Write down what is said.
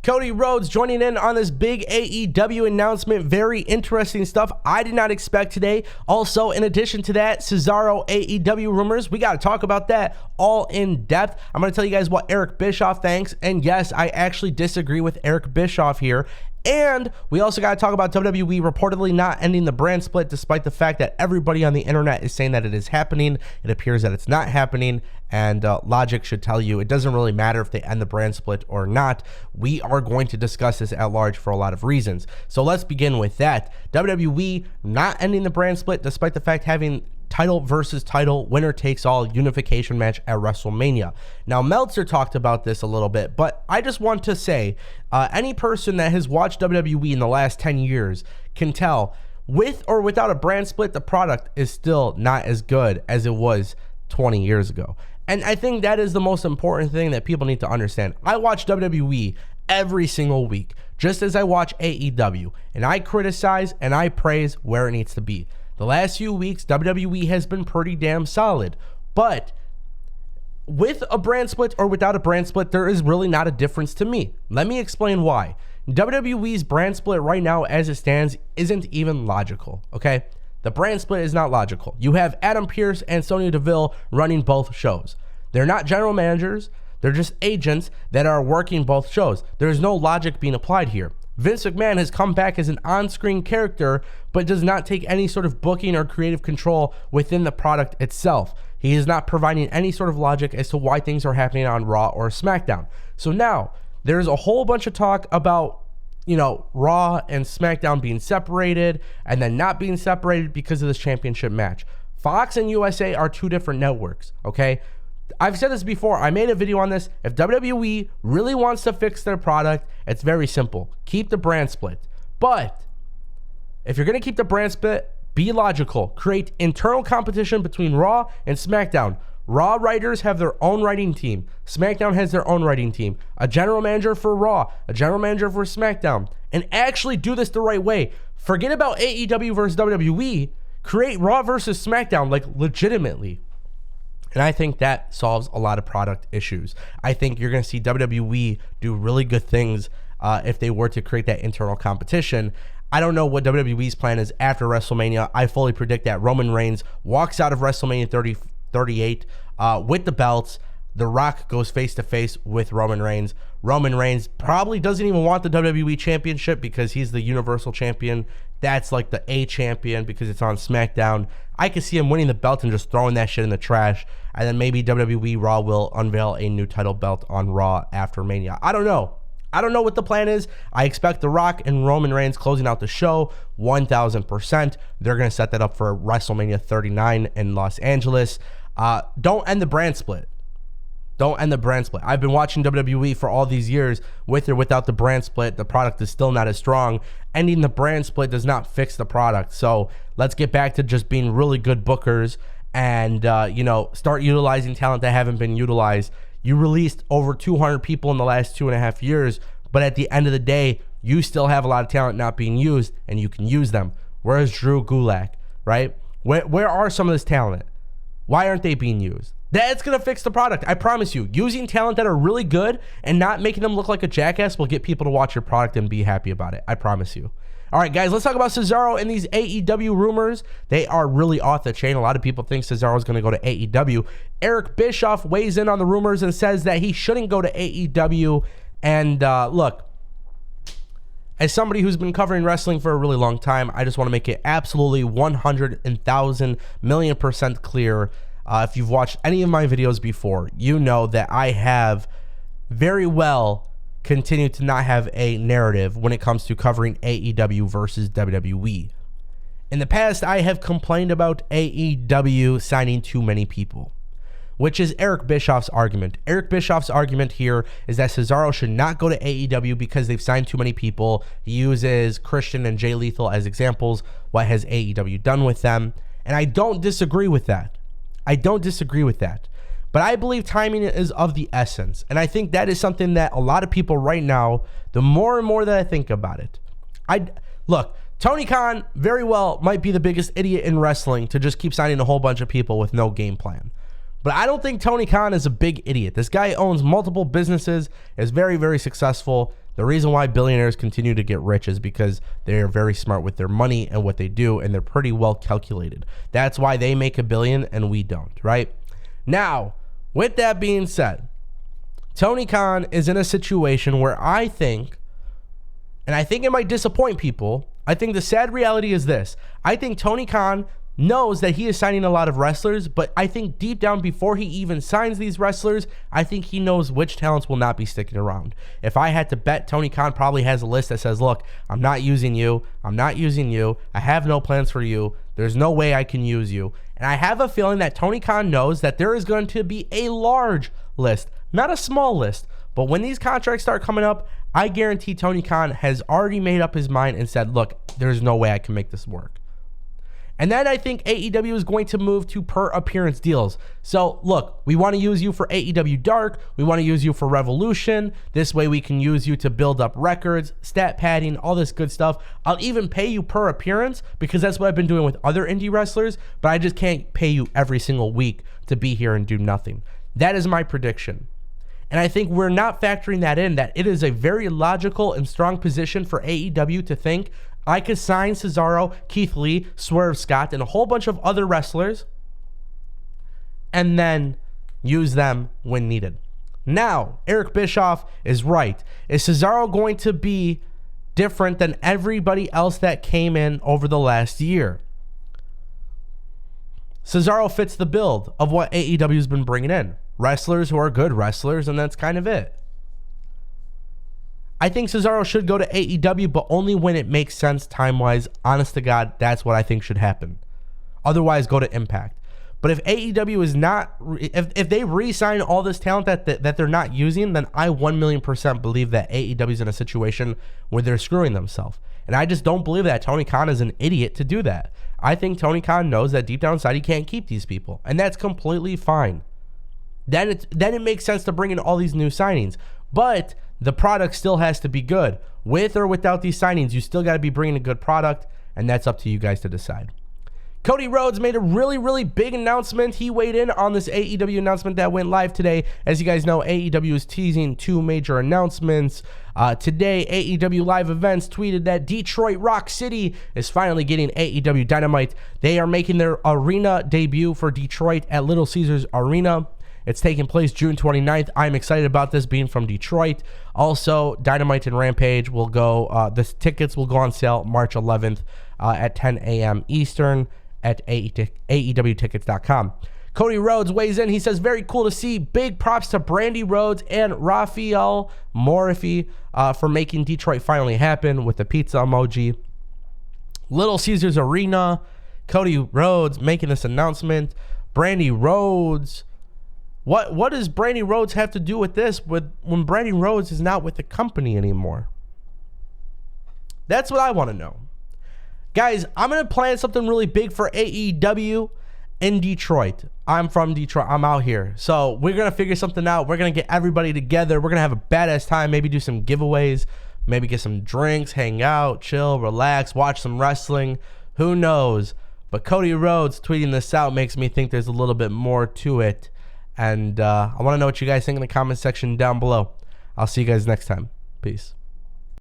Cody Rhodes joining in on this big AEW announcement. Very interesting stuff I did not expect today. Also, in addition to that, Cesaro AEW rumors. We got to talk about that all in depth. I'm going to tell you guys what Eric Bischoff thinks. And yes, I actually disagree with Eric Bischoff here. And we also got to talk about WWE reportedly not ending the brand split, despite the fact that everybody on the internet is saying that it is happening. It appears that it's not happening, and logic should tell you it doesn't really matter if they end the brand split or not. We are going to discuss this at large for a lot of reasons. So let's begin with that. WWE not ending the brand split, despite the fact having title versus title, winner takes all unification match at WrestleMania. Now, Meltzer talked about this a little bit, but I just want to say, any person that has watched WWE in the last 10 years can tell, with or without a brand split, the product is still not as good as it was 20 years ago. And I think that is the most important thing that people need to understand. I watch WWE every single week, just as I watch AEW, and I criticize and I praise where it needs to be. The last few weeks, WWE has been pretty damn solid, but with a brand split or without a brand split, there is really not a difference to me. Let me explain why. WWE's brand split right now, as it stands, isn't even logical, okay? The brand split is not logical. You have Adam Pearce and Sonya Deville running both shows. They're not general managers. They're just agents that are working both shows. There's no logic being applied here. Vince McMahon has come back as an on-screen character, but does not take any sort of booking or creative control within the product itself. He is not providing any sort of logic as to why things are happening on Raw or SmackDown. So now, there's a whole bunch of talk about, Raw and SmackDown being separated and then not being separated because of this championship match. Fox and USA are two different networks, okay? I've said this before. I made a video on this. If WWE really wants to fix their product, it's very simple. Keep the brand split. But if you're going to keep the brand split, be logical. Create internal competition between Raw and SmackDown. Raw writers have their own writing team. SmackDown has their own writing team. A general manager for Raw, a general manager for SmackDown. And actually do this the right way. Forget about AEW versus WWE. Create Raw versus SmackDown, like legitimately. And I think that solves a lot of product issues. I think you're going to see WWE do really good things if they were to create that internal competition. I don't know what WWE's plan is after WrestleMania. I fully predict that Roman Reigns walks out of WrestleMania 38 with the belts. The Rock goes face-to-face with Roman Reigns. Roman Reigns probably doesn't even want the WWE Championship because he's the Universal Champion. That's like the A champion because it's on SmackDown. I could see him winning the belt and just throwing that shit in the trash. And then maybe WWE Raw will unveil a new title belt on Raw after Mania. I don't know. I don't know what the plan is. I expect The Rock and Roman Reigns closing out the show 1,000%. They're going to set that up for WrestleMania 39 in Los Angeles. Don't end the brand split. Don't end the brand split. I've been watching WWE for all these years. With or without the brand split, the product is still not as strong. Ending the brand split does not fix the product. So let's get back to just being really good bookers and, start utilizing talent that haven't been utilized. You released over 200 people in the last 2.5 years, but at the end of the day, you still have a lot of talent not being used, and you can use them. Where's Drew Gulak, right? Where are some of this talent? Why aren't they being used? That's going to fix the product. I promise you. Using talent that are really good and not making them look like a jackass will get people to watch your product and be happy about it. I promise you. All right, guys, let's talk about Cesaro and these AEW rumors. They are really off the chain. A lot of people think Cesaro is going to go to AEW. Eric Bischoff weighs in on the rumors and says that he shouldn't go to AEW. And look, as somebody who's been covering wrestling for a really long time, I just want to make it absolutely 100,000,000,000% clear. If you've watched any of my videos before, you know that I have very well continued to not have a narrative when it comes to covering AEW versus WWE. In the past, I have complained about AEW signing too many people, which is Eric Bischoff's argument. Eric Bischoff's argument here is that Cesaro should not go to AEW because they've signed too many people. He uses Christian and Jay Lethal as examples. What has AEW done with them? And I don't disagree with that. But I believe timing is of the essence. And I think that is something that a lot of people right now, the more and more that I think about it, look, Tony Khan very well might be the biggest idiot in wrestling to just keep signing a whole bunch of people with no game plan. But I don't think Tony Khan is a big idiot. This guy owns multiple businesses, is very, very successful. The reason why billionaires continue to get rich is because they are very smart with their money and what they do, and they're pretty well calculated. That's why they make $1 billion and we don't, right? Now, with that being said, Tony Khan is in a situation where I think, and I think it might disappoint people, I think the sad reality is this. I think Tony Khan knows that he is signing a lot of wrestlers, but I think deep down before he even signs these wrestlers, I think he knows which talents will not be sticking around. If I had to bet, Tony Khan probably has a list that says, look, I'm not using you. I have no plans for you. There's no way I can use you. And I have a feeling that Tony Khan knows that there is going to be a large list, not a small list. But when these contracts start coming up, I guarantee Tony Khan has already made up his mind and said, look, there's no way I can make this work. And then I think AEW is going to move to per appearance deals. So look, we want to use you for AEW Dark. We want to use you for Revolution. This way we can use you to build up records, stat padding, all this good stuff. I'll even pay you per appearance because that's what I've been doing with other indie wrestlers, but I just can't pay you every single week to be here and do nothing. That is my prediction. And I think we're not factoring that in, that it is a very logical and strong position for AEW to think, I could sign Cesaro, Keith Lee, Swerve Scott, and a whole bunch of other wrestlers and then use them when needed. Now, Eric Bischoff is right. Is Cesaro going to be different than everybody else that came in over the last year? Cesaro fits the build of what AEW has been bringing in. Wrestlers who are good wrestlers, and that's kind of it. I think Cesaro should go to AEW, but only when it makes sense time-wise. Honest to God, that's what I think should happen. Otherwise, go to Impact. But if AEW is not, if they re-sign all this talent that they're not using, then I 1,000,000% believe that AEW is in a situation where they're screwing themselves. And I just don't believe that Tony Khan is an idiot to do that. I think Tony Khan knows that deep down inside he can't keep these people, and that's completely fine. Then it makes sense to bring in all these new signings. But the product still has to be good. With or without these signings, you still got to be bringing a good product, and that's up to you guys to decide. Cody Rhodes made a really, really big announcement. He weighed in on this AEW announcement that went live today. As you guys know, AEW is teasing 2 major announcements. Today, AEW Live Events tweeted that Detroit Rock City is finally getting AEW Dynamite. They are making their arena debut for Detroit at Little Caesars Arena. It's taking place June 29th. I'm excited about this being from Detroit. Also, Dynamite and Rampage will go, the tickets will go on sale March 11th at 10 a.m. Eastern at AEWtickets.com. Cody Rhodes weighs in. He says, very cool to see. Big props to Brandy Rhodes and Raphael Morifi for making Detroit finally happen with the pizza emoji. Little Caesars Arena. Cody Rhodes making this announcement. Brandy Rhodes. What does Brandy Rhodes have to do with this when Brandy Rhodes is not with the company anymore? That's what I want to know. Guys, I'm going to plan something really big for AEW in Detroit. I'm from Detroit. I'm out here. So we're going to figure something out. We're going to get everybody together. We're going to have a badass time. Maybe do some giveaways. Maybe get some drinks, hang out, chill, relax, watch some wrestling. Who knows? But Cody Rhodes tweeting this out makes me think there's a little bit more to it. And I want to know what you guys think in the comment section down below. I'll see you guys next time. Peace.